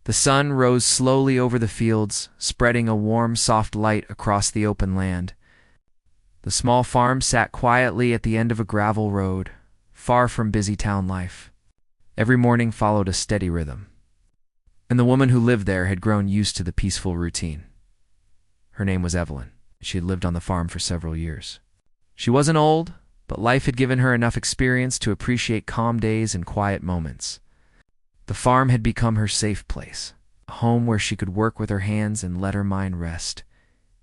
The sun rose slowly over the fields, spreading a warm, soft light across the open land. The small farm sat quietly at the end of a gravel road, far from busy town life. Every morning followed a steady rhythm, and the woman who lived there had grown used to the peaceful routine. Her name was Evelyn. She had lived on the farm for several years. She wasn't old, but life had given her enough experience to appreciate calm days and quiet moments. The farm had become her safe place, a home where she could work with her hands and let her mind rest.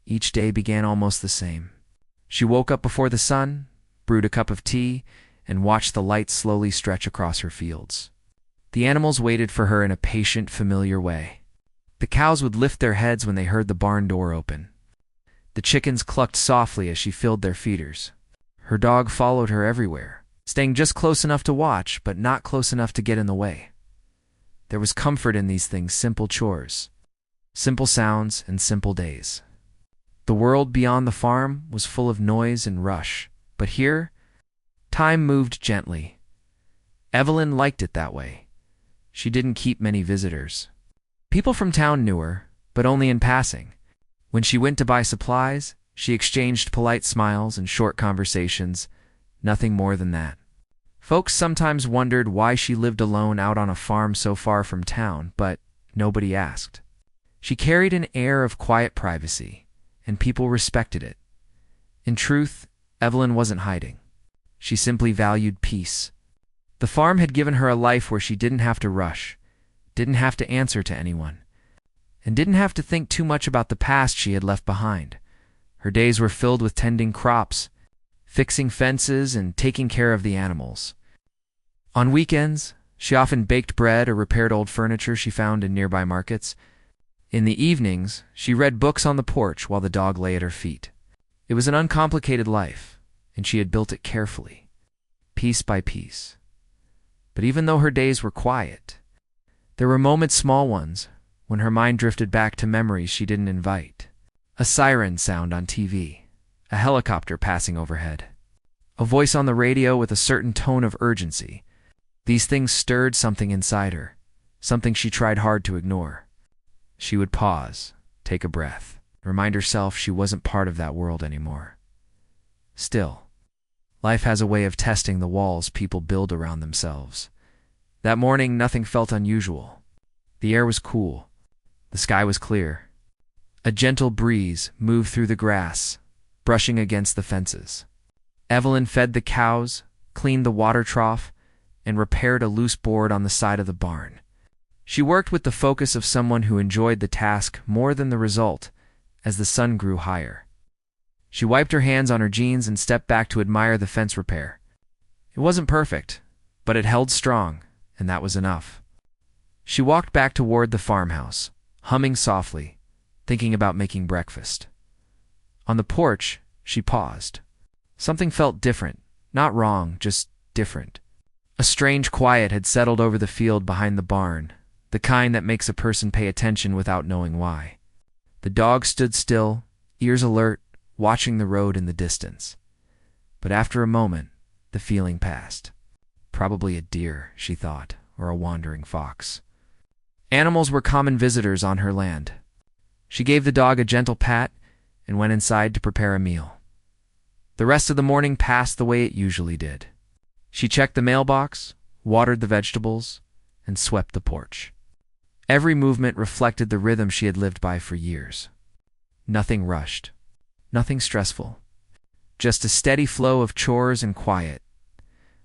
Each day began almost the same. She woke up before the sun, brewed a cup of tea, and watched the light slowly stretch across her fields. The animals waited for her in a patient, familiar way. The cows would lift their heads when they heard the barn door open. The chickens clucked softly as she filled their feeders. Her dog followed her everywhere, staying just close enough to watch, but not close enough to get in the way. There was comfort in these things, simple chores, simple sounds, and simple days. The world beyond the farm was full of noise and rush, but here, time moved gently. Evelyn liked it that way. She didn't keep many visitors. People from town knew her, but only in passing. When she went to buy supplies, she exchanged polite smiles and short conversations, nothing more than that. Folks sometimes wondered why she lived alone out on a farm so far from town, but nobody asked. She carried an air of quiet privacy, and people respected it. In truth, Evelyn wasn't hiding. She simply valued peace. The farm had given her a life where she didn't have to rush, didn't have to answer to anyone, and didn't have to think too much about the past she had left behind. Her days were filled with tending crops, fixing fences, and taking care of the animals. On weekends, she often baked bread or repaired old furniture she found in nearby markets. In the evenings, she read books on the porch while the dog lay at her feet. It was an uncomplicated life, and she had built it carefully, piece by piece. But even though her days were quiet, there were moments, small ones, when her mind drifted back to memories she didn't invite. A siren sound on TV, a helicopter passing overhead, a voice on the radio with a certain tone of urgency. These things stirred something inside her, something she tried hard to ignore. She would pause, take a breath, remind herself she wasn't part of that world anymore. Still, life has a way of testing the walls people build around themselves. That morning, nothing felt unusual. The air was cool. The sky was clear. A gentle breeze moved through the grass, brushing against the fences. Evelyn fed the cows, cleaned the water trough, and repaired a loose board on the side of the barn. She worked with the focus of someone who enjoyed the task more than the result as the sun grew higher. She wiped her hands on her jeans and stepped back to admire the fence repair. It wasn't perfect, but it held strong, and that was enough. She walked back toward the farmhouse, humming softly, thinking about making breakfast. On the porch, she paused. Something felt different, not wrong, just different. A strange quiet had settled over the field behind the barn, the kind that makes a person pay attention without knowing why. The dog stood still, ears alert, watching the road in the distance. But after a moment, the feeling passed. Probably a deer, she thought, or a wandering fox. Animals were common visitors on her land. She gave the dog a gentle pat and went inside to prepare a meal. The rest of the morning passed the way it usually did. She checked the mailbox, watered the vegetables, and swept the porch. Every movement reflected the rhythm she had lived by for years. Nothing rushed, nothing stressful, just a steady flow of chores and quiet.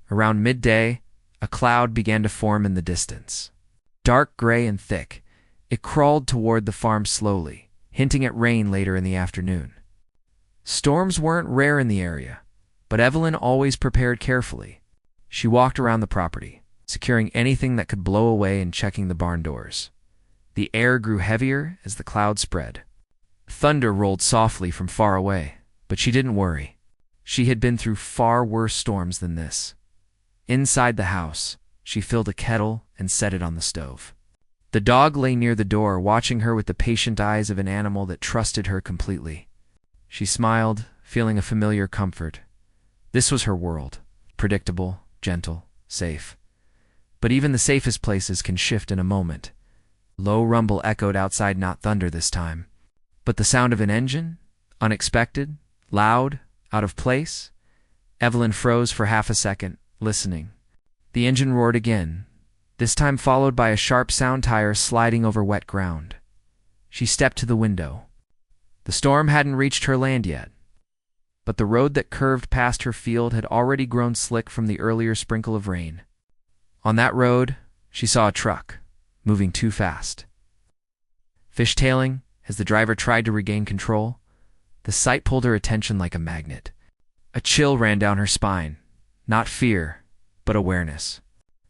Around midday, a cloud began to form in the distance. Dark gray and thick, it crawled toward the farm slowly, hinting at rain later in the afternoon. Storms weren't rare in the area, but Evelyn always prepared carefully. She walked around the property, securing anything that could blow away and checking the barn doors. The air grew heavier as the cloud spread. Thunder rolled softly from far away, but she didn't worry. She had been through far worse storms than this. Inside the house, she filled a kettle and set it on the stove. The dog lay near the door, watching her with the patient eyes of an animal that trusted her completely. She smiled, feeling a familiar comfort. This was her world, predictable, gentle, safe. But even the safest places can shift in a moment. Low rumble echoed outside, not thunder this time, but the sound of an engine, unexpected, loud, out of place. Evelyn froze for half a second, listening. The engine roared again, this time followed by a sharp sound, tire sliding over wet ground. She stepped to the window. The storm hadn't reached her land yet, but the road that curved past her field had already grown slick from the earlier sprinkle of rain. On that road, she saw a truck, moving too fast. Fishtailing, as the driver tried to regain control, the sight pulled her attention like a magnet. A chill ran down her spine, not fear, but awareness.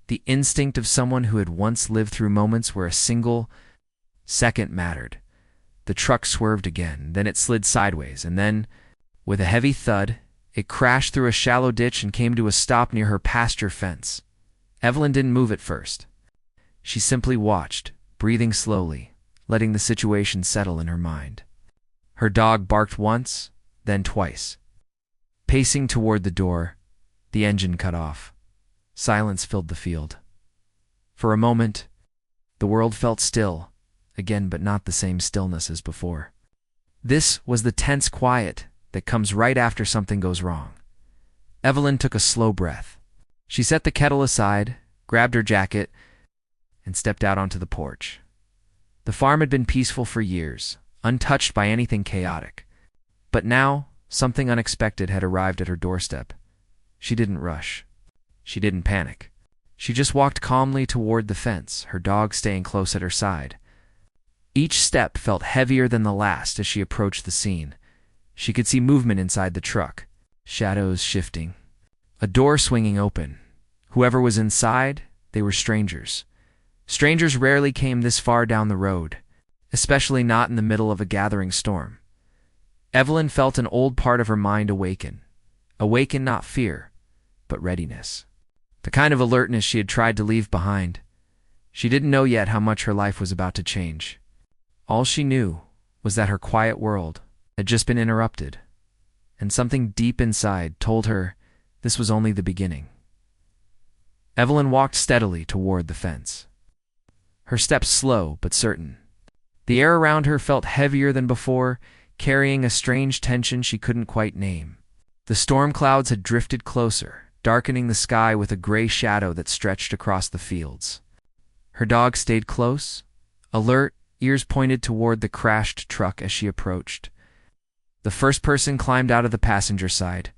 The instinct of someone who had once lived through moments where a single second mattered. The truck swerved again, then it slid sideways, and then, with a heavy thud, it crashed through a shallow ditch and came to a stop near her pasture fence. Evelyn didn't move at first. She simply watched, breathing slowly, letting the situation settle in her mind. Her dog barked once, then twice. Pacing toward the door, the engine cut off. Silence filled the field. For a moment, the world felt still, again, but not the same stillness as before. This was the tense quiet that comes right after something goes wrong. Evelyn took a slow breath. She set the kettle aside, grabbed her jacket, and stepped out onto the porch. The farm had been peaceful for years, untouched by anything chaotic. But now, something unexpected had arrived at her doorstep. She didn't rush. She didn't panic. She just walked calmly toward the fence, her dog staying close at her side. Each step felt heavier than the last as she approached the scene. She could see movement inside the truck, shadows shifting, a door swinging open. Whoever was inside, they were strangers. Strangers rarely came this far down the road, especially not in the middle of a gathering storm. Evelyn felt an old part of her mind awaken. Awaken not fear, but readiness. The kind of alertness she had tried to leave behind. She didn't know yet how much her life was about to change. All she knew was that her quiet world had just been interrupted, and something deep inside told her this was only the beginning. Evelyn walked steadily toward the fence. Her steps slow but certain. The air around her felt heavier than before, carrying a strange tension she couldn't quite name. The storm clouds had drifted closer, darkening the sky with a gray shadow that stretched across the fields. Her dog stayed close, alert, ears pointed toward the crashed truck as she approached. The first person climbed out of the passenger side.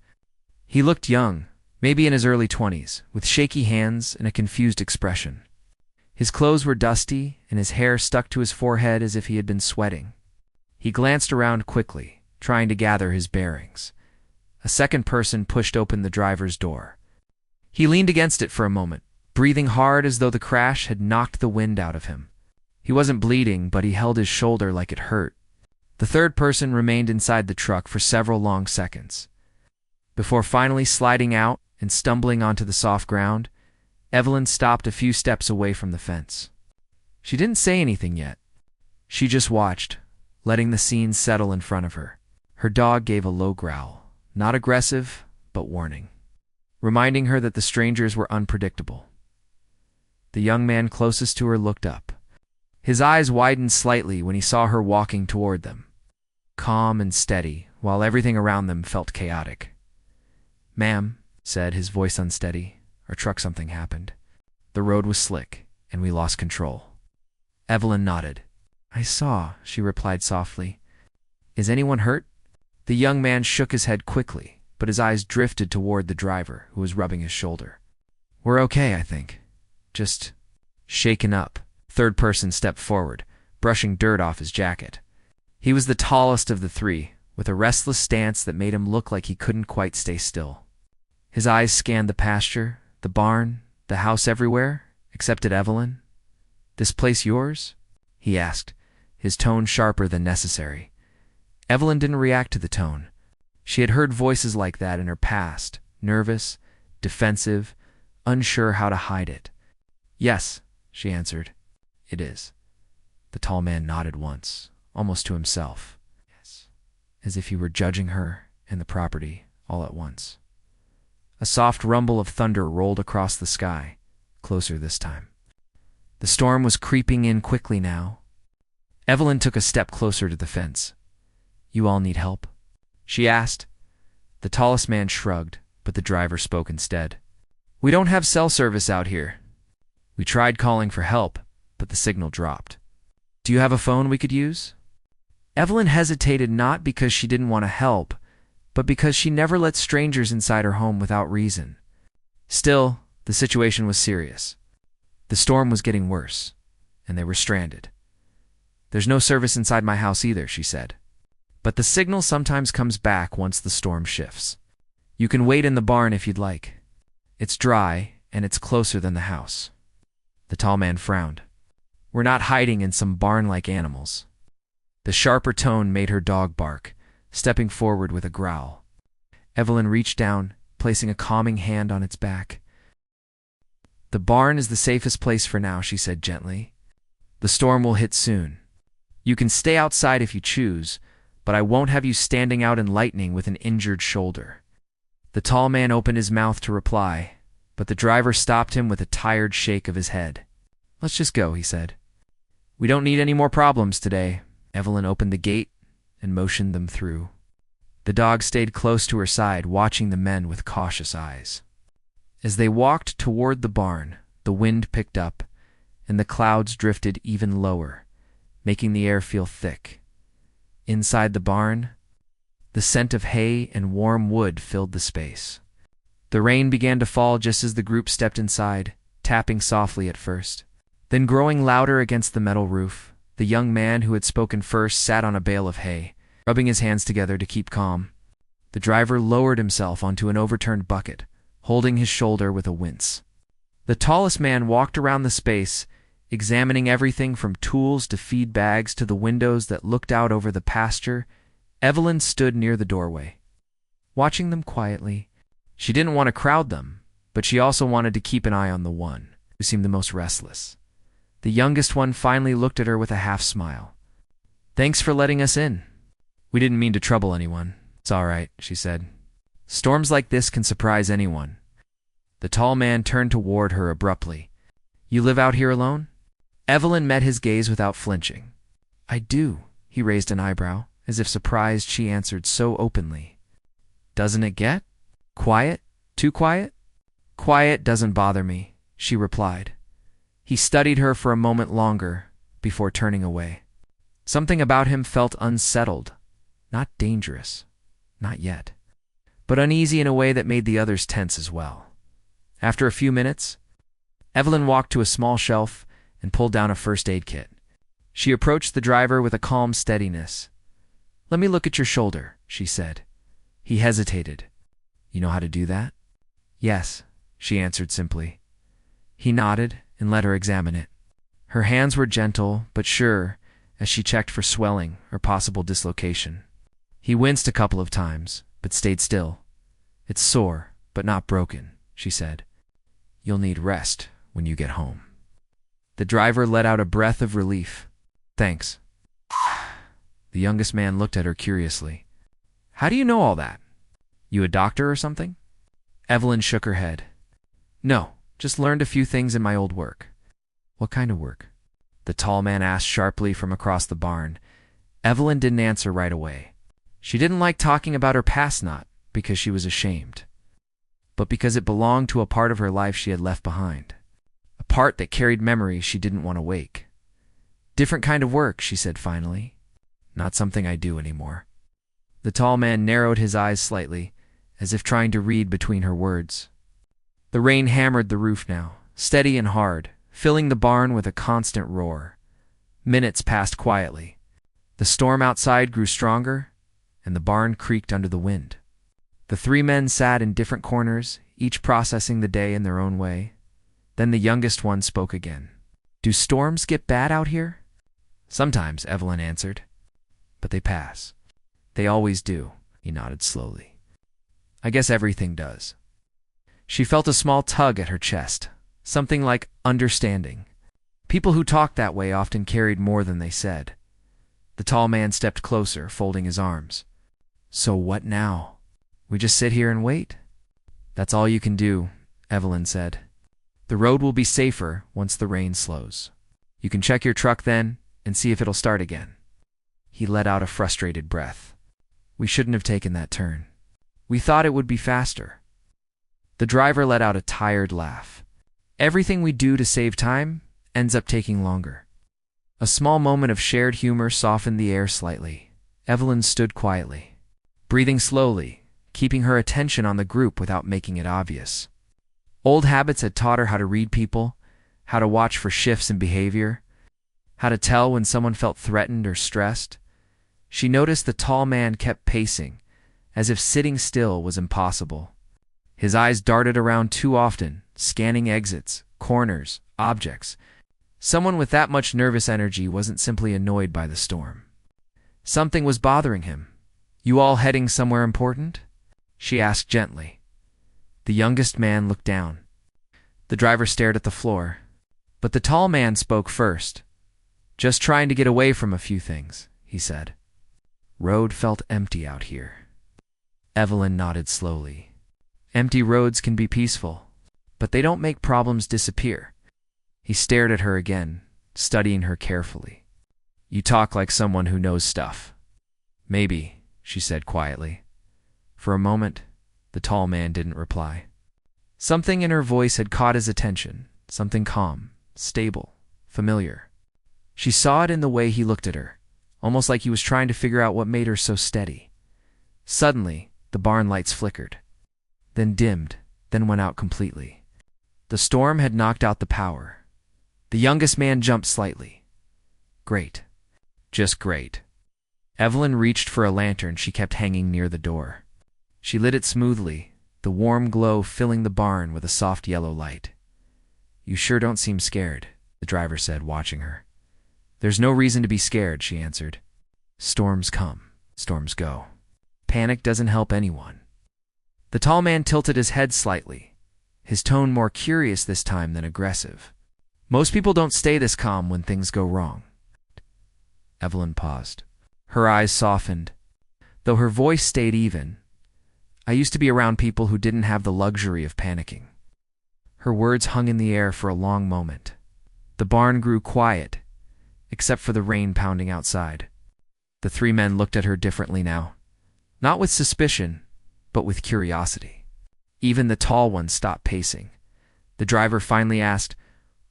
He looked young, maybe in his early 20s, with shaky hands and a confused expression. His clothes were dusty, and his hair stuck to his forehead as if he had been sweating. He glanced around quickly, trying to gather his bearings. A second person pushed open the driver's door. He leaned against it for a moment, breathing hard as though the crash had knocked the wind out of him. He wasn't bleeding, but he held his shoulder like it hurt. The third person remained inside the truck for several long seconds. Before finally sliding out and stumbling onto the soft ground, Evelyn stopped a few steps away from the fence. She didn't say anything yet. She just watched, letting the scene settle in front of her. Her dog gave a low growl, not aggressive, but warning, reminding her that the strangers were unpredictable. The young man closest to her looked up. His eyes widened slightly when he saw her walking toward them, calm and steady, while everything around them felt chaotic. "Ma'am," said, his voice unsteady, "our truck something happened. The road was slick, and we lost control." Evelyn nodded. "I saw," she replied softly. "Is anyone hurt?" The young man shook his head quickly, but his eyes drifted toward the driver, who was rubbing his shoulder. "We're okay, I think. Just shaken up." Third person stepped forward, brushing dirt off his jacket. He was the tallest of the three, with a restless stance that made him look like he couldn't quite stay still. His eyes scanned the pasture, the barn, the house, everywhere, except at Evelyn. "This place yours?" he asked, his tone sharper than necessary. Evelyn didn't react to the tone. She had heard voices like that in her past, nervous, defensive, unsure how to hide it. "Yes," she answered. "It is." The tall man nodded once, almost to himself. Yes, as if he were judging her and the property all at once. A soft rumble of thunder rolled across the sky, closer this time. The storm was creeping in quickly now. Evelyn took a step closer to the fence. "You all need help?" she asked. The tallest man shrugged, but the driver spoke instead. "We don't have cell service out here. We tried calling for help, but the signal dropped. Do you have a phone we could use?" Evelyn hesitated, not because she didn't want to help, but because she never let strangers inside her home without reason. Still, the situation was serious. The storm was getting worse, and they were stranded. "There's no service inside my house either," she said. "But the signal sometimes comes back once the storm shifts. You can wait in the barn if you'd like. It's dry, and it's closer than the house." The tall man frowned. "We're not hiding in some barn like animals." The sharper tone made her dog bark, stepping forward with a growl. Evelyn reached down, placing a calming hand on its back. "The barn is the safest place for now," she said gently. "The storm will hit soon. You can stay outside if you choose, but I won't have you standing out in lightning with an injured shoulder." The tall man opened his mouth to reply, but the driver stopped him with a tired shake of his head. "Let's just go," he said. "We don't need any more problems today." Evelyn opened the gate and motioned them through. The dog stayed close to her side, watching the men with cautious eyes. As they walked toward the barn, the wind picked up, and the clouds drifted even lower, making the air feel thick. Inside the barn, the scent of hay and warm wood filled the space. The rain began to fall just as the group stepped inside, tapping softly at first, then growing louder against the metal roof. The young man who had spoken first sat on a bale of hay, rubbing his hands together to keep calm. The driver lowered himself onto an overturned bucket, holding his shoulder with a wince. The tallest man walked around the space, examining everything from tools to feed bags to the windows that looked out over the pasture. Evelyn stood near the doorway, watching them quietly. She didn't want to crowd them, but she also wanted to keep an eye on the one who seemed the most restless. The youngest one finally looked at her with a half-smile. "Thanks for letting us in. We didn't mean to trouble anyone." "It's all right," she said. "Storms like this can surprise anyone." The tall man turned toward her abruptly. "You live out here alone?" Evelyn met his gaze without flinching. "I do." He raised an eyebrow, as if surprised she answered so openly. "Doesn't it get quiet? Too quiet?" "Quiet doesn't bother me," she replied. He studied her for a moment longer before turning away. Something about him felt unsettled, not dangerous, not yet, but uneasy in a way that made the others tense as well. After a few minutes, Evelyn walked to a small shelf and pulled down a first aid kit. She approached the driver with a calm steadiness. "Let me look at your shoulder," she said. He hesitated. "You know how to do that?" "Yes," she answered simply. He nodded and let her examine it. Her hands were gentle but sure as she checked for swelling or possible dislocation. He winced a couple of times, but stayed still. "It's sore, but not broken," she said. "You'll need rest when you get home." The driver let out a breath of relief. "Thanks." The youngest man looked at her curiously. "How do you know all that? You a doctor or something?" Evelyn shook her head. "No, just learned a few things in my old work." "What kind of work?" the tall man asked sharply from across the barn. Evelyn didn't answer right away. She didn't like talking about her past, not because she was ashamed, but because it belonged to a part of her life she had left behind, a part that carried memories she didn't want to wake. "Different kind of work," she said finally. "Not something I do anymore." The tall man narrowed his eyes slightly, as if trying to read between her words. The rain hammered the roof now, steady and hard, filling the barn with a constant roar. Minutes passed quietly. The storm outside grew stronger, and the barn creaked under the wind. The three men sat in different corners, each processing the day in their own way. Then the youngest one spoke again. "Do storms get bad out here?" "Sometimes," Evelyn answered. "But they pass." "They always do," he nodded slowly. "I guess everything does." She felt a small tug at her chest, something like understanding. People who talked that way often carried more than they said. The tall man stepped closer, folding his arms. "So what now? We just sit here and wait?" "That's all you can do," Evelyn said. The road will be safer once the rain slows. You can check your truck then and see if it'll start again." He let out a frustrated breath. "We shouldn't have taken that turn. We thought it would be faster." The driver let out a tired laugh. "Everything we do to save time ends up taking longer." A small moment of shared humor softened the air slightly. Evelyn stood quietly, breathing slowly, keeping her attention on the group without making it obvious. Old habits had taught her how to read people, how to watch for shifts in behavior, how to tell when someone felt threatened or stressed. She noticed the tall man kept pacing, as if sitting still was impossible. His eyes darted around too often, scanning exits, corners, objects. Someone with that much nervous energy wasn't simply annoyed by the storm. Something was bothering him. "You all heading somewhere important?" she asked gently. The youngest man looked down. The driver stared at the floor. But the tall man spoke first. "Just trying to get away from a few things," he said. Road felt empty out here. Evelyn nodded slowly. Empty roads can be peaceful, but they don't make problems disappear. He stared at her again, studying her carefully. "You talk like someone who knows stuff." "Maybe," she said quietly. For a moment, the tall man didn't reply. Something in her voice had caught his attention, something calm, stable, familiar. She saw it in the way he looked at her, almost like he was trying to figure out what made her so steady. Suddenly, the barn lights flickered, then dimmed, then went out completely. The storm had knocked out the power. The youngest man jumped slightly. "Great. Just great." Evelyn reached for a lantern she kept hanging near the door. She lit it smoothly, the warm glow filling the barn with a soft yellow light. "You sure don't seem scared," the driver said, watching her. "There's no reason to be scared," she answered. "Storms come, storms go. Panic doesn't help anyone." The tall man tilted his head slightly, his tone more curious this time than aggressive. "Most people don't stay this calm when things go wrong." Evelyn paused. Her eyes softened, though her voice stayed even. "I used to be around people who didn't have the luxury of panicking." Her words hung in the air for a long moment. The barn grew quiet, except for the rain pounding outside. The three men looked at her differently now, not with suspicion, but with curiosity. Even the tall one stopped pacing. The driver finally asked,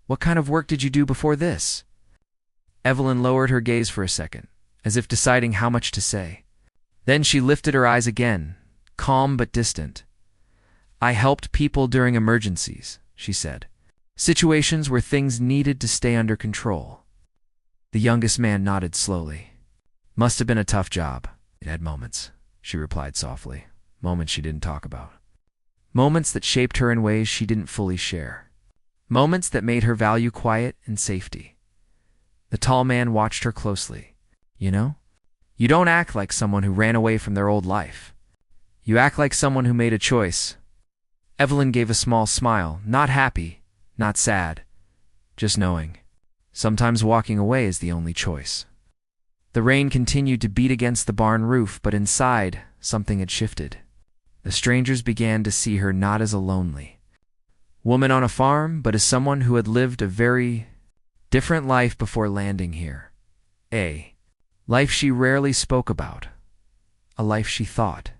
"What kind of work did you do before this?" Evelyn lowered her gaze for a second, as if deciding how much to say. Then she lifted her eyes again, calm but distant. "I helped people during emergencies," she said. "Situations where things needed to stay under control." The youngest man nodded slowly. "Must have been a tough job." "It had moments," she replied softly. "Moments she didn't talk about. Moments that shaped her in ways she didn't fully share. Moments that made her value quiet and safety." The tall man watched her closely. "You know, you don't act like someone who ran away from their old life. You act like someone who made a choice." Evelyn gave a small smile, not happy, not sad, just knowing. Sometimes walking away is the only choice. The rain continued to beat against the barn roof, but inside, something had shifted. The strangers began to see her not as a lonely woman on a farm, but as someone who had lived a very different life before landing here. A life she rarely spoke about. A life she thought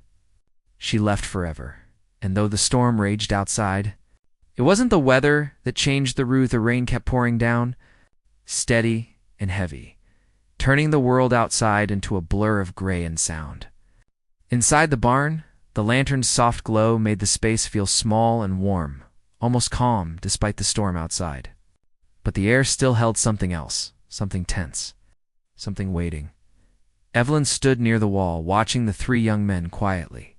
she left forever. And though the storm raged outside, it wasn't the weather that changed the route. The rain kept pouring down, steady and heavy, turning the world outside into a blur of gray and sound. Inside the barn, the lantern's soft glow made the space feel small and warm, almost calm despite the storm outside. But the air still held something else, something tense, something waiting. Evelyn stood near the wall, watching the three young men quietly.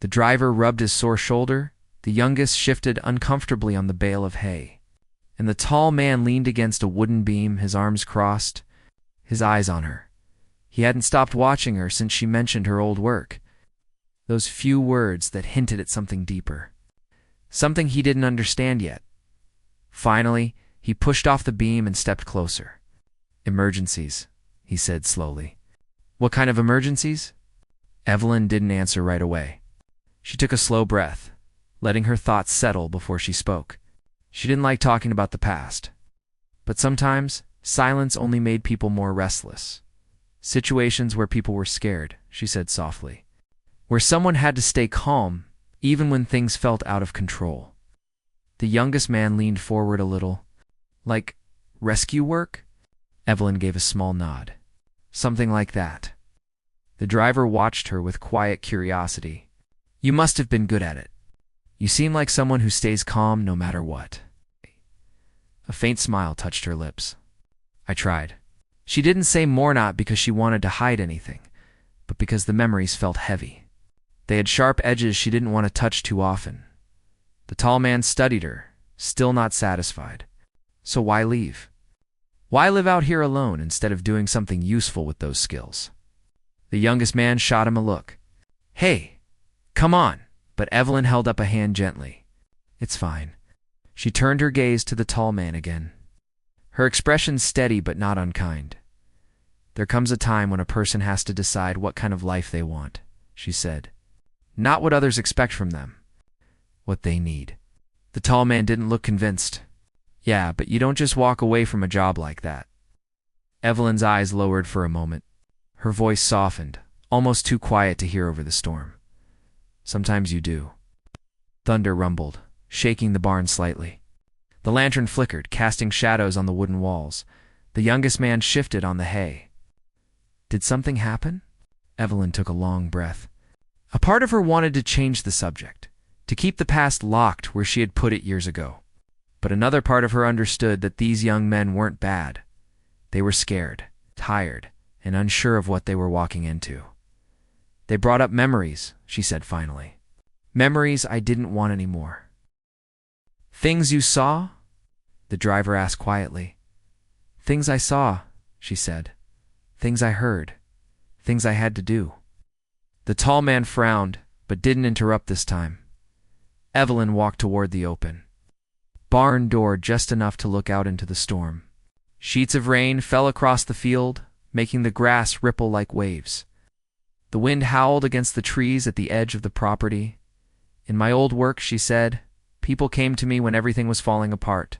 The driver rubbed his sore shoulder, the youngest shifted uncomfortably on the bale of hay, and the tall man leaned against a wooden beam, his arms crossed, his eyes on her. He hadn't stopped watching her since she mentioned her old work. Those few words that hinted at something deeper, something he didn't understand yet. Finally, he pushed off the beam and stepped closer. "Emergencies," he said slowly. "What kind of emergencies?" Evelyn didn't answer right away. She took a slow breath, letting her thoughts settle before she spoke. She didn't like talking about the past. But sometimes, silence only made people more restless. Situations where people were scared, she said softly. Where someone had to stay calm, even when things felt out of control. The youngest man leaned forward a little. Like, rescue work? Evelyn gave a small nod. Something like that. The driver watched her with quiet curiosity. You must have been good at it. You seem like someone who stays calm no matter what. A faint smile touched her lips. I tried. She didn't say more, not because she wanted to hide anything, but because the memories felt heavy. They had sharp edges she didn't want to touch too often. The tall man studied her, still not satisfied. So why leave? Why live out here alone instead of doing something useful with those skills? The youngest man shot him a look. Hey, come on, but Evelyn held up a hand gently. It's fine. She turned her gaze to the tall man again. Her expression steady but not unkind. There comes a time when a person has to decide what kind of life they want, she said. Not what others expect from them. What they need. The tall man didn't look convinced. Yeah, but you don't just walk away from a job like that. Evelyn's eyes lowered for a moment. Her voice softened, almost too quiet to hear over the storm. Sometimes you do. Thunder rumbled, shaking the barn slightly. The lantern flickered, casting shadows on the wooden walls. The youngest man shifted on the hay. Did something happen? Evelyn took a long breath. A part of her wanted to change the subject, to keep the past locked where she had put it years ago. But another part of her understood that these young men weren't bad. They were scared, tired, and unsure of what they were walking into. They brought up memories, she said finally. Memories I didn't want anymore. Things you saw? The driver asked quietly. Things I saw, she said. Things I heard. Things I had to do. The tall man frowned, but didn't interrupt this time. Evelyn walked toward the open barn door just enough to look out into the storm. Sheets of rain fell across the field, making the grass ripple like waves. The wind howled against the trees at the edge of the property. In my old work, she said, people came to me when everything was falling apart.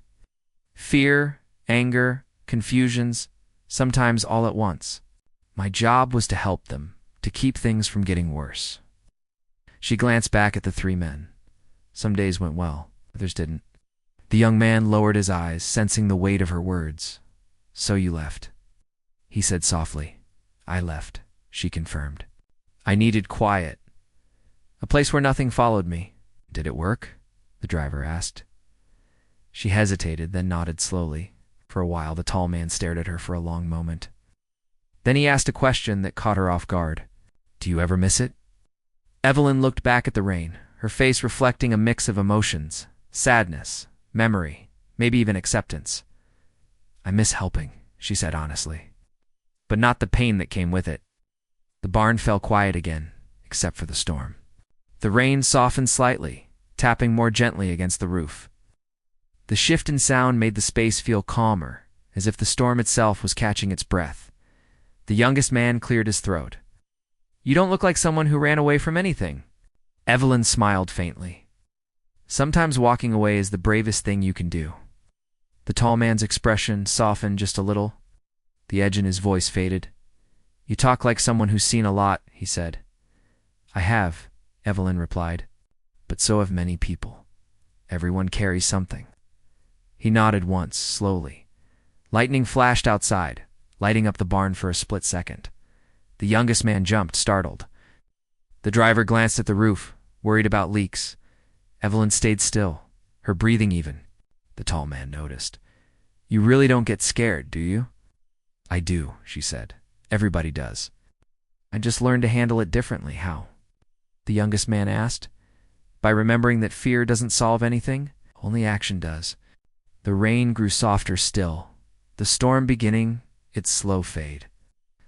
Fear, anger, confusions, sometimes all at once. My job was to help them, to keep things from getting worse. She glanced back at the three men. Some days went well, others didn't. The young man lowered his eyes, sensing the weight of her words. So you left, he said softly. I left, she confirmed. I needed quiet. A place where nothing followed me. Did it work? The driver asked. She hesitated, then nodded slowly. For a while, the tall man stared at her for a long moment. Then he asked a question that caught her off guard. Do you ever miss it? Evelyn looked back at the rain, her face reflecting a mix of emotions, sadness, memory, maybe even acceptance. I miss helping, she said honestly. But not the pain that came with it. The barn fell quiet again, except for the storm. The rain softened slightly, tapping more gently against the roof. The shift in sound made the space feel calmer, as if the storm itself was catching its breath. The youngest man cleared his throat. You don't look like someone who ran away from anything. Evelyn smiled faintly. Sometimes walking away is the bravest thing you can do. The tall man's expression softened just a little. The edge in his voice faded. You talk like someone who's seen a lot, he said. I have, Evelyn replied. But so have many people. Everyone carries something. He nodded once, slowly. Lightning flashed outside, lighting up the barn for a split second. The youngest man jumped, startled. The driver glanced at the roof, worried about leaks. Evelyn stayed still, her breathing even. The tall man noticed. You really don't get scared, do you? I do, she said. Everybody does. I just learned to handle it differently. How? The youngest man asked. By remembering that fear doesn't solve anything, only action does. The rain grew softer still. The storm beginning, its slow fade.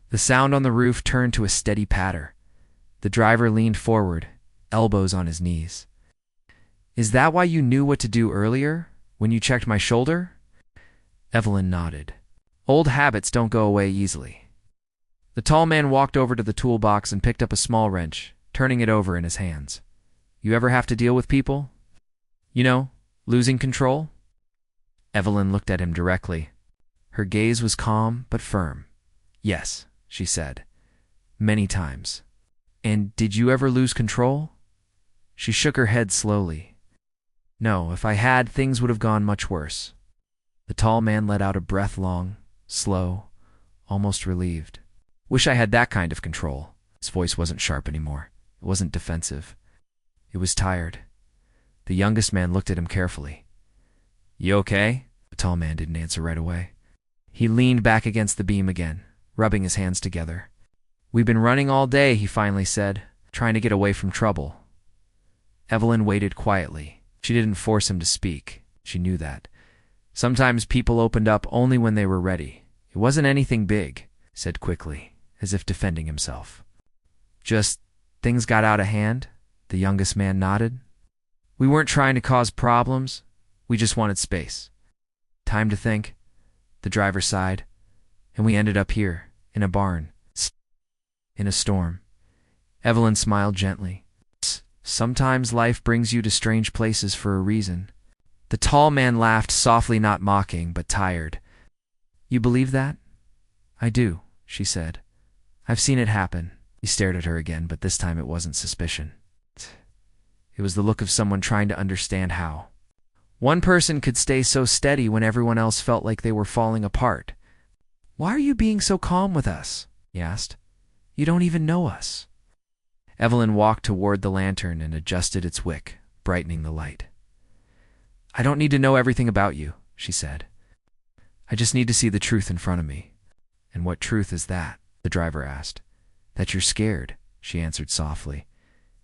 The sound on the roof turned to a steady patter. The driver leaned forward, elbows on his knees. Is that why you knew what to do earlier, when you checked my shoulder? Evelyn nodded. Old habits don't go away easily. The tall man walked over to the toolbox and picked up a small wrench, turning it over in his hands. You ever have to deal with people? You know, losing control? Evelyn looked at him directly. Her gaze was calm but firm. Yes, she said. Many times. And did you ever lose control? She shook her head slowly. No, if I had, things would have gone much worse. The tall man let out a breath, long, slow, almost relieved. Wish I had that kind of control. His voice wasn't sharp anymore. It wasn't defensive. It was tired. The youngest man looked at him carefully. You okay? The tall man didn't answer right away. He leaned back against the beam again, rubbing his hands together. We've been running all day, he finally said, trying to get away from trouble. Evelyn waited quietly. She didn't force him to speak. She knew that. Sometimes people opened up only when they were ready. It wasn't anything big, he said quickly, as if defending himself. Just things got out of hand, the youngest man nodded. We weren't trying to cause problems. We just wanted space. Time to think, the driver sighed. And we ended up here, in a barn, in a storm. Evelyn smiled gently. Sometimes life brings you to strange places for a reason. The tall man laughed softly, not mocking, but tired. You believe that? I do, she said. I've seen it happen. He stared at her again, but this time it wasn't suspicion. It was the look of someone trying to understand how. One person could stay so steady when everyone else felt like they were falling apart. Why are you being so calm with us? He asked. You don't even know us. Evelyn walked toward the lantern and adjusted its wick, brightening the light. I don't need to know everything about you, she said. I just need to see the truth in front of me. And what truth is that? The driver asked. That you're scared, she answered softly.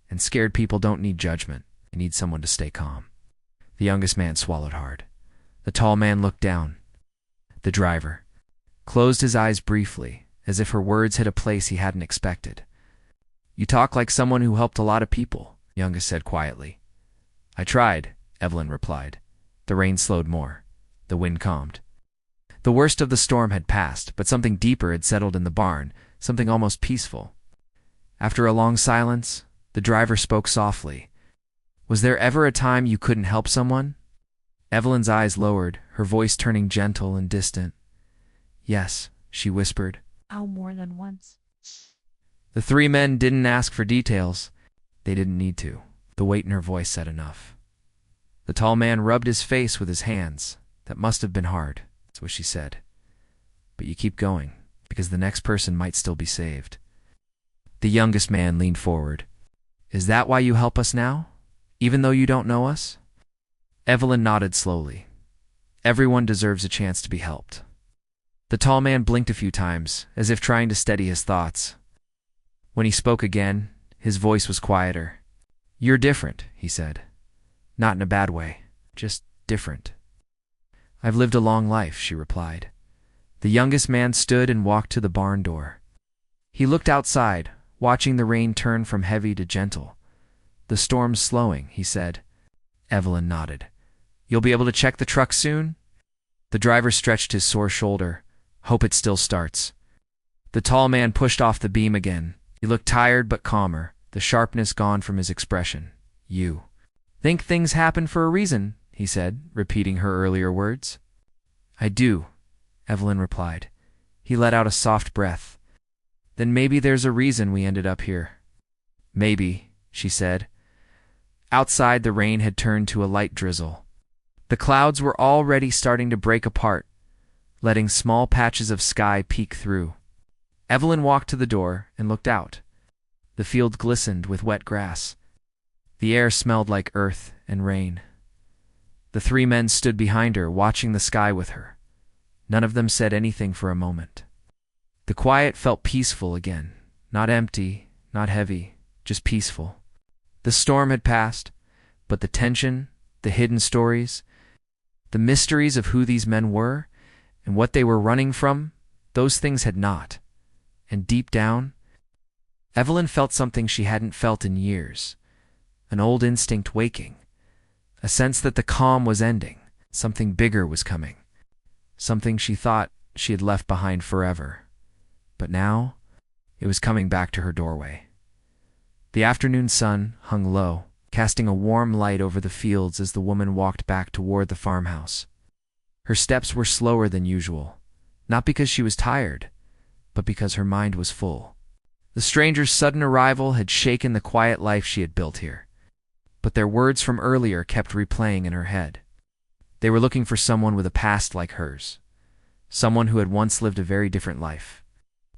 And scared people don't need judgment. They need someone to stay calm. The youngest man swallowed hard. The tall man looked down. The driver closed his eyes briefly, as if her words hit a place he hadn't expected. You talk like someone who helped a lot of people, the youngest said quietly. I tried, Evelyn replied. The rain slowed more. The wind calmed. The worst of the storm had passed, but something deeper had settled in the barn, something almost peaceful. After a long silence, the driver spoke softly. Was there ever a time you couldn't help someone? Evelyn's eyes lowered, her voice turning gentle and distant. Yes, she whispered. How more than once? The three men didn't ask for details. They didn't need to. The weight in her voice said enough. The tall man rubbed his face with his hands. That must have been hard, that's what she said. But you keep going, because the next person might still be saved. The youngest man leaned forward. Is that why you help us now? Even though you don't know us? Evelyn nodded slowly. Everyone deserves a chance to be helped. The tall man blinked a few times, as if trying to steady his thoughts. When he spoke again, his voice was quieter. You're different, he said. Not in a bad way, just different. I've lived a long life, she replied. The youngest man stood and walked to the barn door. He looked outside, watching the rain turn from heavy to gentle. The storm's slowing, he said. Evelyn nodded. You'll be able to check the truck soon? The driver stretched his sore shoulder. Hope it still starts. The tall man pushed off the beam again. He looked tired but calmer, the sharpness gone from his expression. You think things happen for a reason, he said, repeating her earlier words. I do, Evelyn replied. He let out a soft breath. Then maybe there's a reason we ended up here. Maybe, she said. Outside, the rain had turned to a light drizzle. The clouds were already starting to break apart, letting small patches of sky peek through. Evelyn walked to the door and looked out. The field glistened with wet grass. The air smelled like earth and rain. The three men stood behind her, watching the sky with her. None of them said anything for a moment. The quiet felt peaceful again, not empty, not heavy, just peaceful. The storm had passed, but the tension, the hidden stories, the mysteries of who these men were and what they were running from, those things had not. And deep down, Evelyn felt something she hadn't felt in years, an old instinct waking, a sense that the calm was ending, something bigger was coming, something she thought she had left behind forever. But now, it was coming back to her doorway. The afternoon sun hung low, casting a warm light over the fields as the woman walked back toward the farmhouse. Her steps were slower than usual, not because she was tired, but because her mind was full. The stranger's sudden arrival had shaken the quiet life she had built here, but their words from earlier kept replaying in her head. They were looking for someone with a past like hers, someone who had once lived a very different life.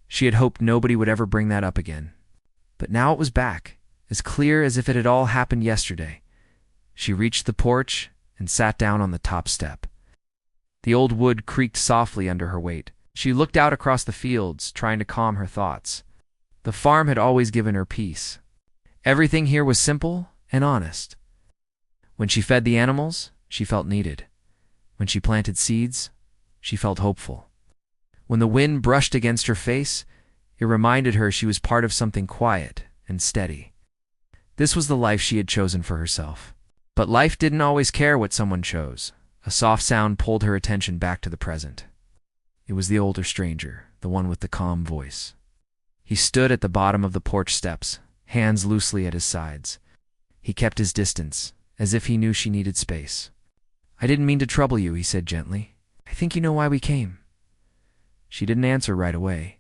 She had hoped nobody would ever bring that up again, but now it was back, as clear as if it had all happened yesterday. She reached the porch and sat down on the top step. The old wood creaked softly under her weight. She looked out across the fields, trying to calm her thoughts. The farm had always given her peace. Everything here was simple and honest. When she fed the animals, she felt needed. When she planted seeds, she felt hopeful. When the wind brushed against her face, it reminded her she was part of something quiet and steady. This was the life she had chosen for herself. But life didn't always care what someone chose. A soft sound pulled her attention back to the present. It was the older stranger, the one with the calm voice. He stood at the bottom of the porch steps, hands loosely at his sides. He kept his distance, as if he knew she needed space. "I didn't mean to trouble you," he said gently. "I think you know why we came." She didn't answer right away.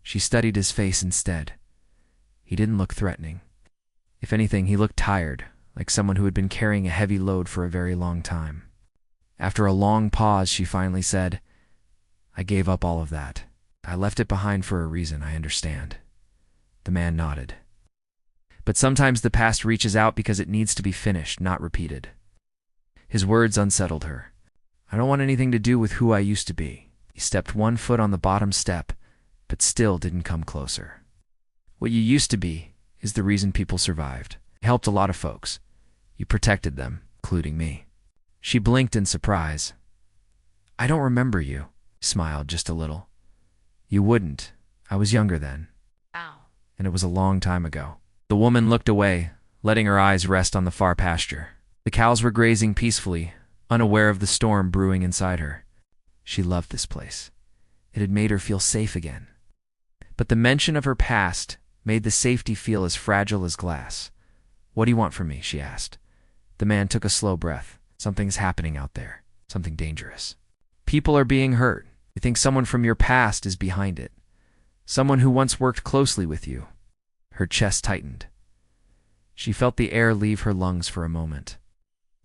She studied his face instead. He didn't look threatening. If anything, he looked tired, like someone who had been carrying a heavy load for a very long time. After a long pause, she finally said, "I gave up all of that. I left it behind for a reason, I understand." The man nodded. But sometimes the past reaches out because it needs to be finished, not repeated. His words unsettled her. "I don't want anything to do with who I used to be." He stepped one foot on the bottom step, but still didn't come closer. "What you used to be is the reason people survived. You helped a lot of folks. You protected them, including me." She blinked in surprise. "I don't remember you." He smiled just a little. "You wouldn't. I was younger then. Ow. And it was a long time ago." The woman looked away, letting her eyes rest on the far pasture. The cows were grazing peacefully, unaware of the storm brewing inside her. She loved this place. It had made her feel safe again. But the mention of her past made the safety feel as fragile as glass. "What do you want from me?" she asked. The man took a slow breath. "Something's happening out there. Something dangerous. People are being hurt. You think someone from your past is behind it. Someone who once worked closely with you." Her chest tightened. She felt the air leave her lungs for a moment.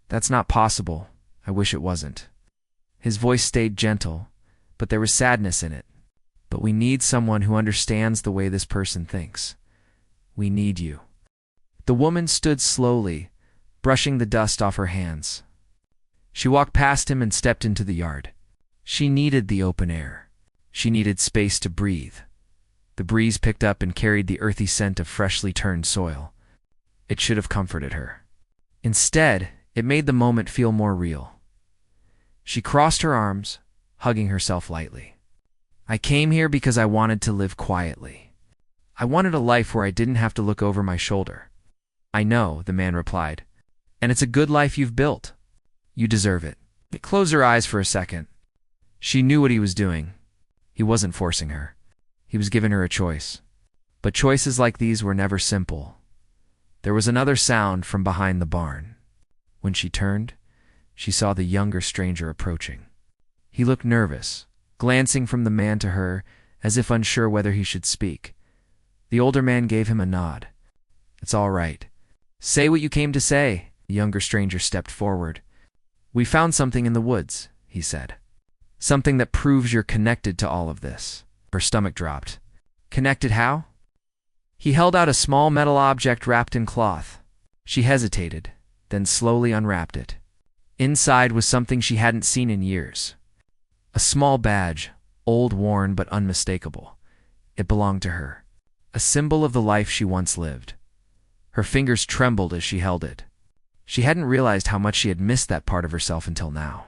"That's not possible. I wish it wasn't." His voice stayed gentle, but there was sadness in it. "But we need someone who understands the way this person thinks. We need you." The woman stood slowly, brushing the dust off her hands. She walked past him and stepped into the yard. She needed the open air. She needed space to breathe. The breeze picked up and carried the earthy scent of freshly turned soil. It should have comforted her. Instead, it made the moment feel more real. She crossed her arms, hugging herself lightly. "I came here because I wanted to live quietly. I wanted a life where I didn't have to look over my shoulder." "I know," the man replied. "And it's a good life you've built. You deserve it." She closed her eyes for a second. She knew what he was doing. He wasn't forcing her. He was giving her a choice. But choices like these were never simple. There was another sound from behind the barn. When she turned, she saw the younger stranger approaching. He looked nervous, glancing from the man to her as if unsure whether he should speak. The older man gave him a nod. "It's all right. Say what you came to say." The younger stranger stepped forward. "We found something in the woods," he said. "Something that proves you're connected to all of this." Her stomach dropped. "Connected how?" He held out a small metal object wrapped in cloth. She hesitated, then slowly unwrapped it. Inside was something she hadn't seen in years. A small badge, old, worn, but unmistakable. It belonged to her, a symbol of the life she once lived. Her fingers trembled as she held it. She hadn't realized how much she had missed that part of herself until now.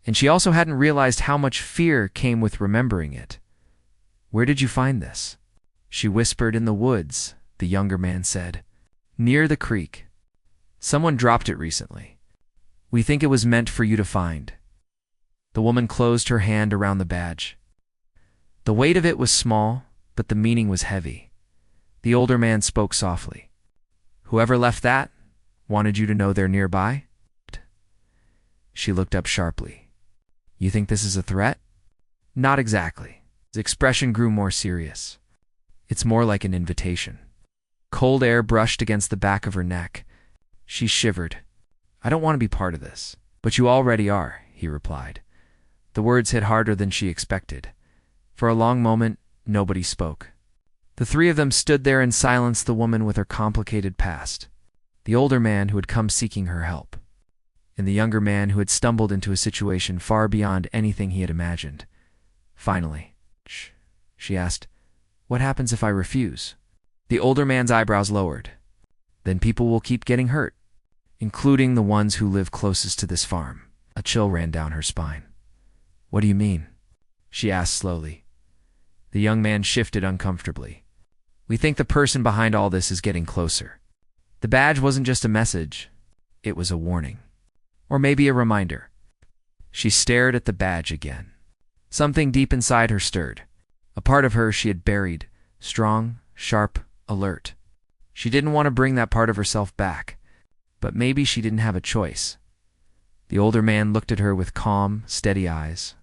And she also hadn't realized how much fear came with remembering it. "Where did you find this?" She whispered. "In the woods," the younger man said. "Near the creek. Someone dropped it recently. We think it was meant for you to find." The woman closed her hand around the badge. The weight of it was small, but the meaning was heavy. The older man spoke softly. "Whoever left that wanted you to know they're nearby?" She looked up sharply. You think this is a threat? Not exactly. His expression grew more serious. It's more like an invitation. Cold air brushed against the back of her neck. She shivered. I don't want to be part of this. But you already are, he replied. The words hit harder than she expected. For a long moment, nobody spoke. The three of them stood there in silence, the woman with her complicated past, the older man who had come seeking her help, and the younger man who had stumbled into a situation far beyond anything he had imagined. Finally, she asked, what happens if I refuse? The older man's eyebrows lowered. Then people will keep getting hurt, including the ones who live closest to this farm. A chill ran down her spine. What do you mean? She asked slowly. The young man shifted uncomfortably. We think the person behind all this is getting closer. The badge wasn't just a message. It was a warning. Or maybe a reminder. She stared at the badge again. Something deep inside her stirred. A part of her she had buried, strong, sharp, alert. She didn't want to bring that part of herself back. But maybe she didn't have a choice. The older man looked at her with calm, steady eyes.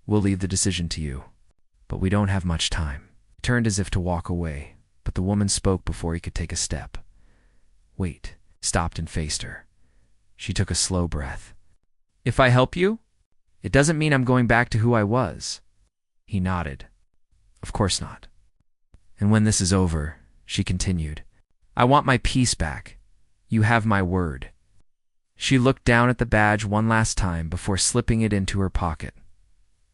We'll leave the decision to you. But we don't have much time. He turned as if to walk away, but the woman spoke before he could take a step. Wait, stopped and faced her. She took a slow breath. If I help you? It doesn't mean I'm going back to who I was. He nodded. Of course not. And when this is over, she continued, I want my peace back. You have my word. She looked down at the badge one last time before slipping it into her pocket.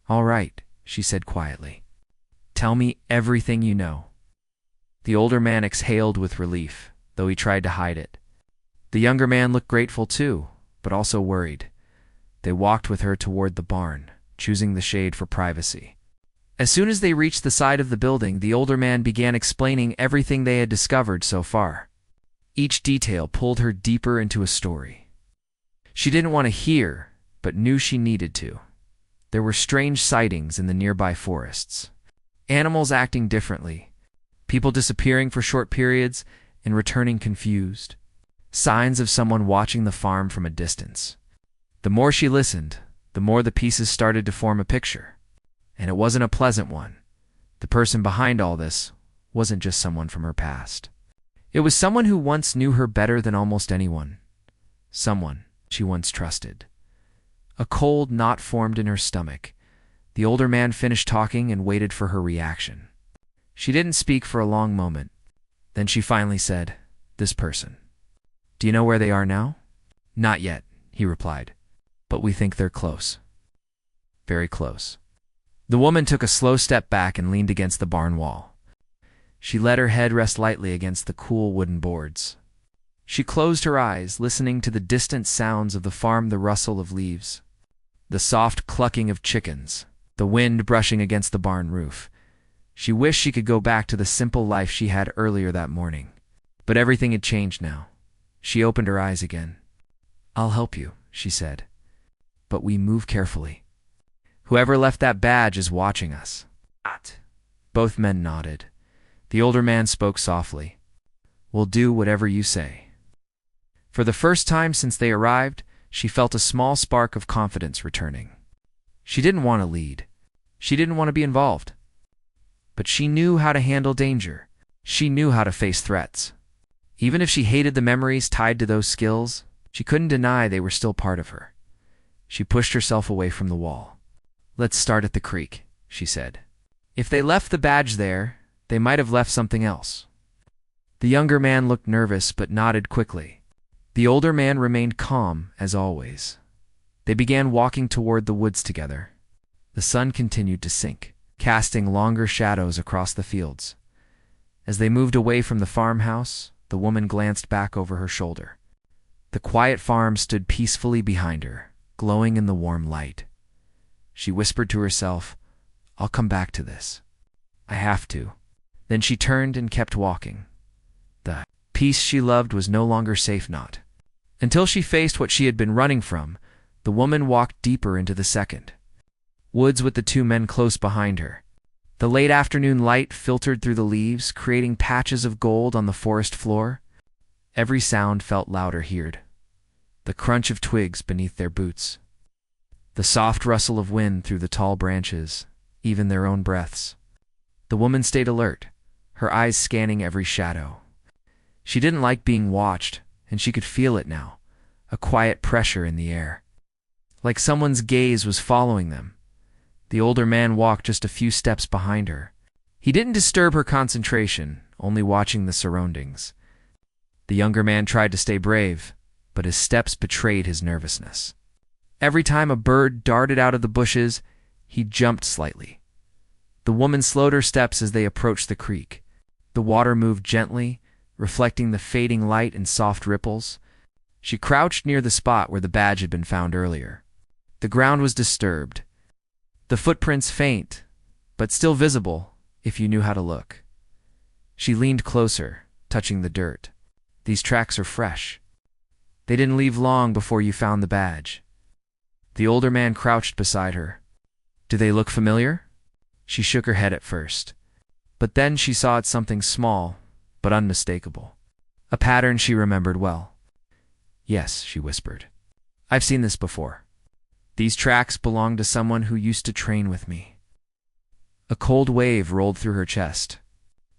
All right, she said quietly. Tell me everything you know. The older man exhaled with relief, though he tried to hide it. The younger man looked grateful too, but also worried. They walked with her toward the barn, choosing the shade for privacy. As soon as they reached the side of the building, the older man began explaining everything they had discovered so far. Each detail pulled her deeper into a story. She didn't want to hear, but knew she needed to. There were strange sightings in the nearby forests. Animals acting differently. People disappearing for short periods and returning confused. Signs of someone watching the farm from a distance. The more she listened, the more the pieces started to form a picture. And it wasn't a pleasant one. The person behind all this wasn't just someone from her past. It was someone who once knew her better than almost anyone. Someone she once trusted. A cold knot formed in her stomach. The older man finished talking and waited for her reaction. She didn't speak for a long moment. Then she finally said, This person. Do you know where they are now? Not yet, he replied. But we think they're close. Very close. The woman took a slow step back and leaned against the barn wall. She let her head rest lightly against the cool wooden boards. She closed her eyes, listening to the distant sounds of the farm, the rustle of leaves, the soft clucking of chickens, the wind brushing against the barn roof. She wished she could go back to the simple life she had earlier that morning. But everything had changed now. She opened her eyes again. I'll help you, she said. But we move carefully. Whoever left that badge is watching us. Both men nodded. The older man spoke softly. We'll do whatever you say. For the first time since they arrived, she felt a small spark of confidence returning. She didn't want to lead. She didn't want to be involved. But she knew how to handle danger. She knew how to face threats. Even if she hated the memories tied to those skills, she couldn't deny they were still part of her. She pushed herself away from the wall. Let's start at the creek, she said. If they left the badge there, they might have left something else. The younger man looked nervous but nodded quickly. The older man remained calm, as always. They began walking toward the woods together. The sun continued to sink, casting longer shadows across the fields. As they moved away from the farmhouse, the woman glanced back over her shoulder. The quiet farm stood peacefully behind her, glowing in the warm light. She whispered to herself, I'll come back to this. I have to. Then she turned and kept walking. The peace she loved was no longer safe not. Until she faced what she had been running from, the woman walked deeper into the second. Woods with the two men close behind her. The late afternoon light filtered through the leaves, creating patches of gold on the forest floor. Every sound felt louder here. The crunch of twigs beneath their boots. the soft rustle of wind through the tall branches, even their own breaths. The woman stayed alert, her eyes scanning every shadow. She didn't like being watched, and she could feel it now, a quiet pressure in the air. Like someone's gaze was following them. The older man walked just a few steps behind her. He didn't disturb her concentration, only watching the surroundings. The younger man tried to stay brave, but his steps betrayed his nervousness. Every time a bird darted out of the bushes, he jumped slightly. The woman slowed her steps as they approached the creek. The water moved gently, reflecting the fading light in soft ripples. She crouched near the spot where the badge had been found earlier. The ground was disturbed. The footprints faint, but still visible if you knew how to look. She leaned closer, touching the dirt. These tracks are fresh. They didn't leave long before you found the badge. The older man crouched beside her. Do they look familiar? She shook her head at first, but then she saw it's something small, but unmistakable. A pattern she remembered well. Yes, she whispered. I've seen this before. These tracks belong to someone who used to train with me. A cold wave rolled through her chest.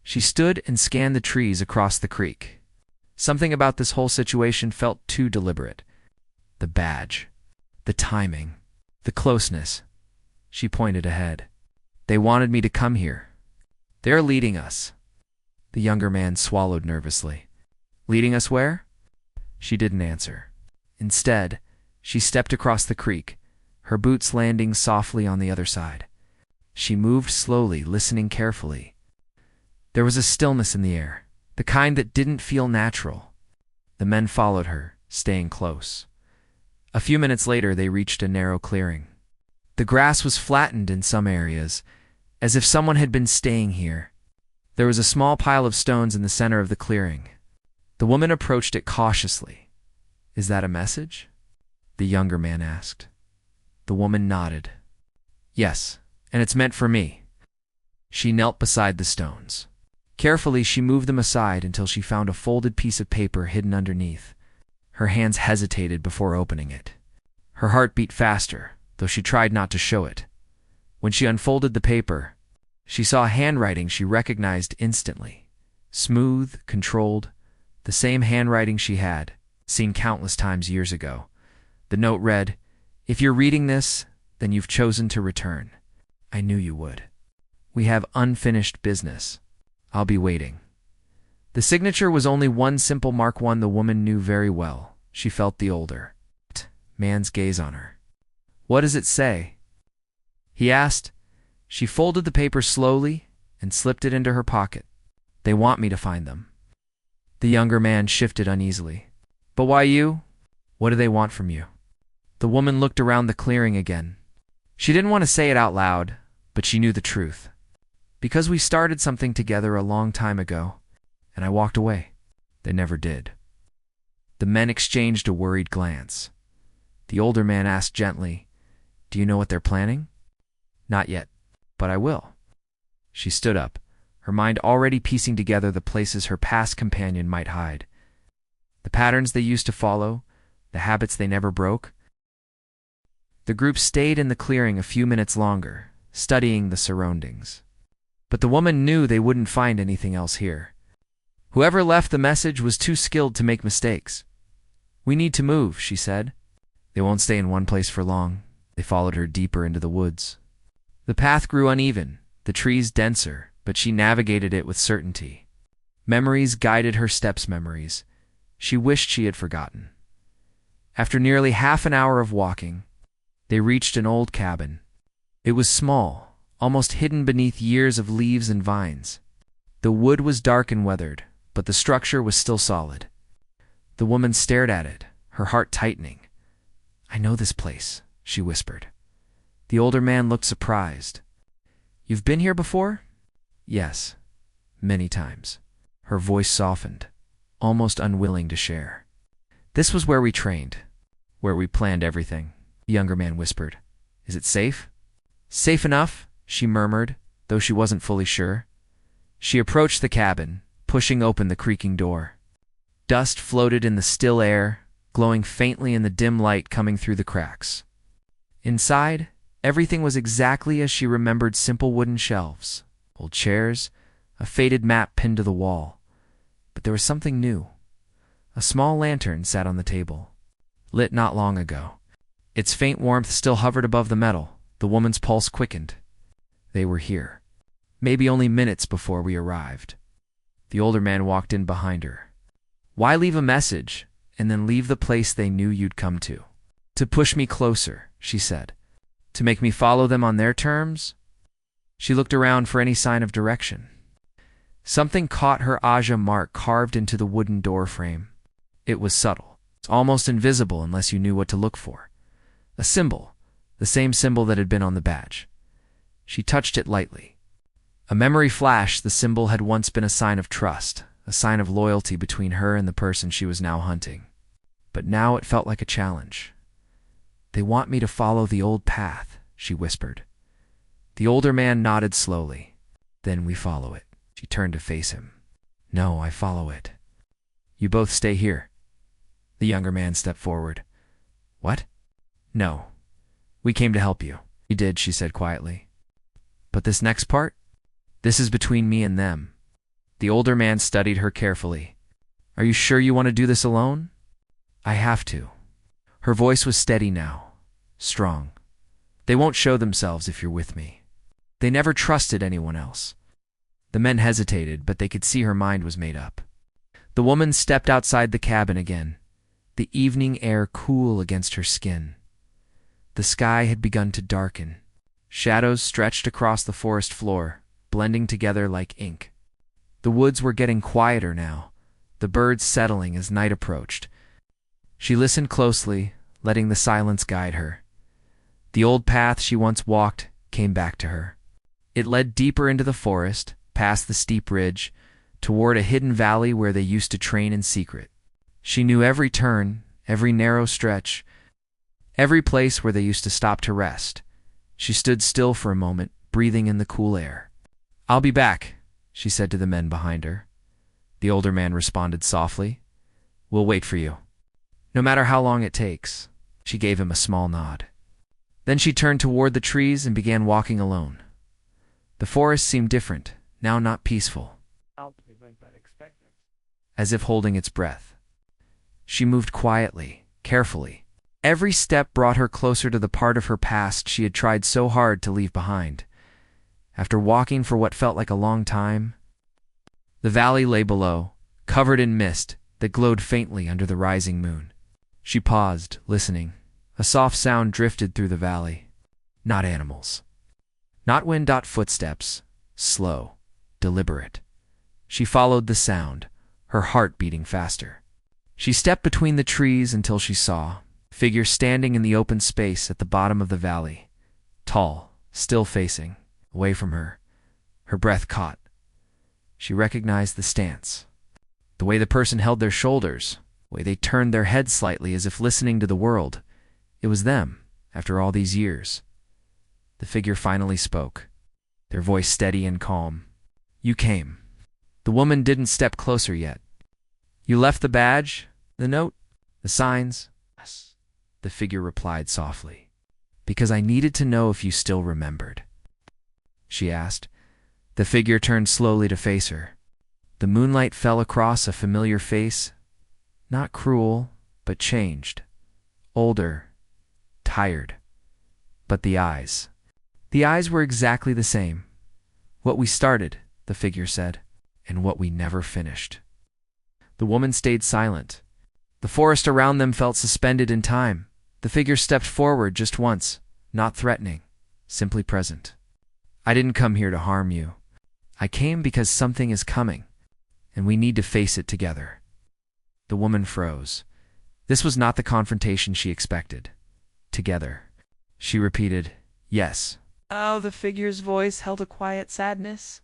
She stood and scanned the trees across the creek. Something about this whole situation felt too deliberate. The badge, the timing, the closeness. She pointed ahead. They wanted me to come here. They're leading us. The younger man swallowed nervously. Leading us where? She didn't answer. Instead, she stepped across the creek, her boots landing softly on the other side. She moved slowly, listening carefully. There was a stillness in the air, the kind that didn't feel natural. The men followed her, staying close. A few minutes later, they reached a narrow clearing. The grass was flattened in some areas, as if someone had been staying here. There was a small pile of stones in the center of the clearing. The woman approached it cautiously. Is that a message? The younger man asked. The woman nodded. Yes, and it's meant for me. She knelt beside the stones. Carefully, she moved them aside until she found a folded piece of paper hidden underneath. Her hands hesitated before opening it. Her heart beat faster, though she tried not to show it. When she unfolded the paper, she saw handwriting she recognized instantly. Smooth, controlled, the same handwriting she had seen countless times years ago. The note read, "If you're reading this, then you've chosen to return. I knew you would. We have unfinished business. I'll be waiting." The signature was only one simple mark, one the woman knew very well. She felt the older man's gaze on her. What does it say? He asked. She folded the paper slowly and slipped it into her pocket. They want me to find them. The younger man shifted uneasily. But why you? What do they want from you? The woman looked around the clearing again. She didn't want to say it out loud, but she knew the truth. Because we started something together a long time ago, and I walked away. They never did. The men exchanged a worried glance. The older man asked gently, Do you know what they're planning? Not yet, but I will. She stood up, her mind already piecing together the places her past companion might hide. The patterns they used to follow, the habits they never broke. The group stayed in the clearing a few minutes longer, studying the surroundings. But the woman knew they wouldn't find anything else here. Whoever left the message was too skilled to make mistakes. We need to move, she said. They won't stay in one place for long. They followed her deeper into the woods. The path grew uneven, the trees denser, but she navigated it with certainty. Memories guided her steps, memories she wished she had forgotten. After nearly half an hour of walking, they reached an old cabin. It was small, almost hidden beneath years of leaves and vines. The wood was dark and weathered, but the structure was still solid. The woman stared at it, her heart tightening. I know this place, she whispered. The older man looked surprised. You've been here before? Yes, many times. Her voice softened, almost unwilling to share. This was where we trained, where we planned everything, the younger man whispered. Is it safe? Safe enough, she murmured, though she wasn't fully sure. She approached the cabin, pushing open the creaking door. Dust floated in the still air, glowing faintly in the dim light coming through the cracks. Inside, everything was exactly as she remembered: simple wooden shelves, old chairs, a faded map pinned to the wall. But there was something new. A small lantern sat on the table, lit not long ago. Its faint warmth still hovered above the metal. The woman's pulse quickened. They were here. Maybe only minutes before we arrived. The older man walked in behind her. Why leave a message and then leave the place they knew you'd come to? To push me closer, she said. To make me follow them on their terms? She looked around for any sign of direction. Something caught her Aja mark carved into the wooden door frame. It was subtle. It's almost invisible unless you knew what to look for. A symbol, the same symbol that had been on the badge. She touched it lightly. A memory flashed. The symbol had once been a sign of trust, a sign of loyalty between her and the person she was now hunting. But now it felt like a challenge. They want me to follow the old path, she whispered. The older man nodded slowly. Then we follow it. She turned to face him. No, I follow it. You both stay here. The younger man stepped forward. What? No. We came to help you. We did, she said quietly. But this next part? This is between me and them. The older man studied her carefully. Are you sure you want to do this alone? I have to. Her voice was steady now, strong. They won't show themselves if you're with me. They never trusted anyone else. The men hesitated, but they could see her mind was made up. The woman stepped outside the cabin again, the evening air cool against her skin. The sky had begun to darken. Shadows stretched across the forest floor, blending together like ink. The woods were getting quieter now, the birds settling as night approached. She listened closely, letting the silence guide her. The old path she once walked came back to her. It led deeper into the forest, past the steep ridge, toward a hidden valley where they used to train in secret. She knew every turn, every narrow stretch, every place where they used to stop to rest. She stood still for a moment, breathing in the cool air. I'll be back, she said to the men behind her. The older man responded softly. We'll wait for you. No matter how long it takes. She gave him a small nod. Then she turned toward the trees and began walking alone. The forest seemed different, now not peaceful, as if holding its breath. She moved quietly, carefully. Every step brought her closer to the part of her past she had tried so hard to leave behind. After walking for what felt like a long time, the valley lay below, covered in mist that glowed faintly under the rising moon. She paused, listening. A soft sound drifted through the valley. Not animals. Not wind. Footsteps. Slow. Deliberate. She followed the sound, her heart beating faster. She stepped between the trees until she saw a figure standing in the open space at the bottom of the valley. Tall, still facing, away from her. Her breath caught. She recognized the stance. The way the person held their shoulders, the way they turned their heads slightly as if listening to the world. It was them, after all these years. The figure finally spoke, their voice steady and calm. You came. The woman didn't step closer yet. You left the badge, the note, the signs? Yes, the figure replied softly. Because I needed to know if you still remembered. She asked. The figure turned slowly to face her. The moonlight fell across a familiar face, not cruel, but changed. Older, tired. But the eyes. The eyes were exactly the same. What we started, the figure said, and what we never finished. The woman stayed silent. The forest around them felt suspended in time. The figure stepped forward just once, not threatening, simply present. I didn't come here to harm you. I came because something is coming, and we need to face it together. The woman froze. This was not the confrontation she expected. Together. She repeated, yes. Oh, the figure's voice held a quiet sadness.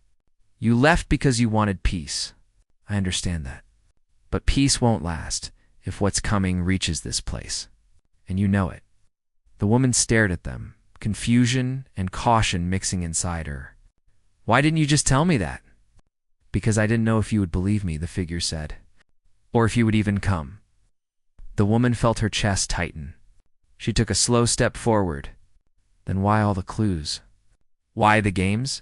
You left because you wanted peace. I understand that. But peace won't last if what's coming reaches this place. And you know it. The woman stared at them, confusion and caution mixing inside her. Why didn't you just tell me that? Because I didn't know if you would believe me, the figure said. Or if you would even come. The woman felt her chest tighten. She took a slow step forward, Then why all the clues? Why the games?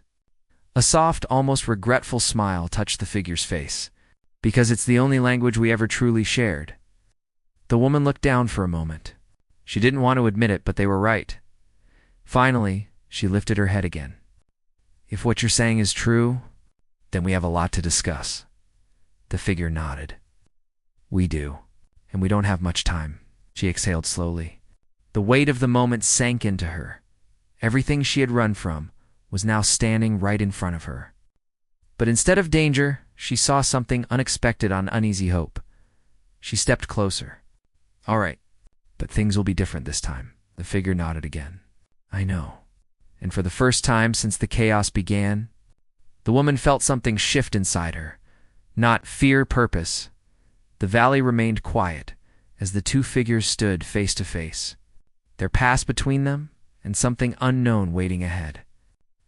A soft, almost regretful smile touched the figure's face. Because it's the only language we ever truly shared. The woman looked down for a moment. She didn't want to admit it, but they were right. Finally, she lifted her head again. If what you're saying is true, then we have a lot to discuss. The figure nodded. We do, and we don't have much time. She exhaled slowly. The weight of the moment sank into her. Everything she had run from was now standing right in front of her. But instead of danger, she saw something unexpected on uneasy hope. She stepped closer. All right, but things will be different this time. The figure nodded again. I know. And for the first time since the chaos began, the woman felt something shift inside her. Not fear, purpose. The valley remained quiet as the two figures stood face to face, their past between them and something unknown waiting ahead.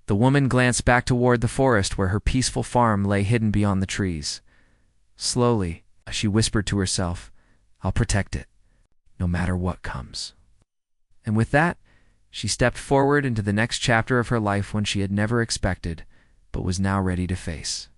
The woman glanced back toward the forest where her peaceful farm lay hidden beyond the trees. Slowly, she whispered to herself, I'll protect it, no matter what comes. And with that, she stepped forward into the next chapter of her life, one she had never expected, but was now ready to face.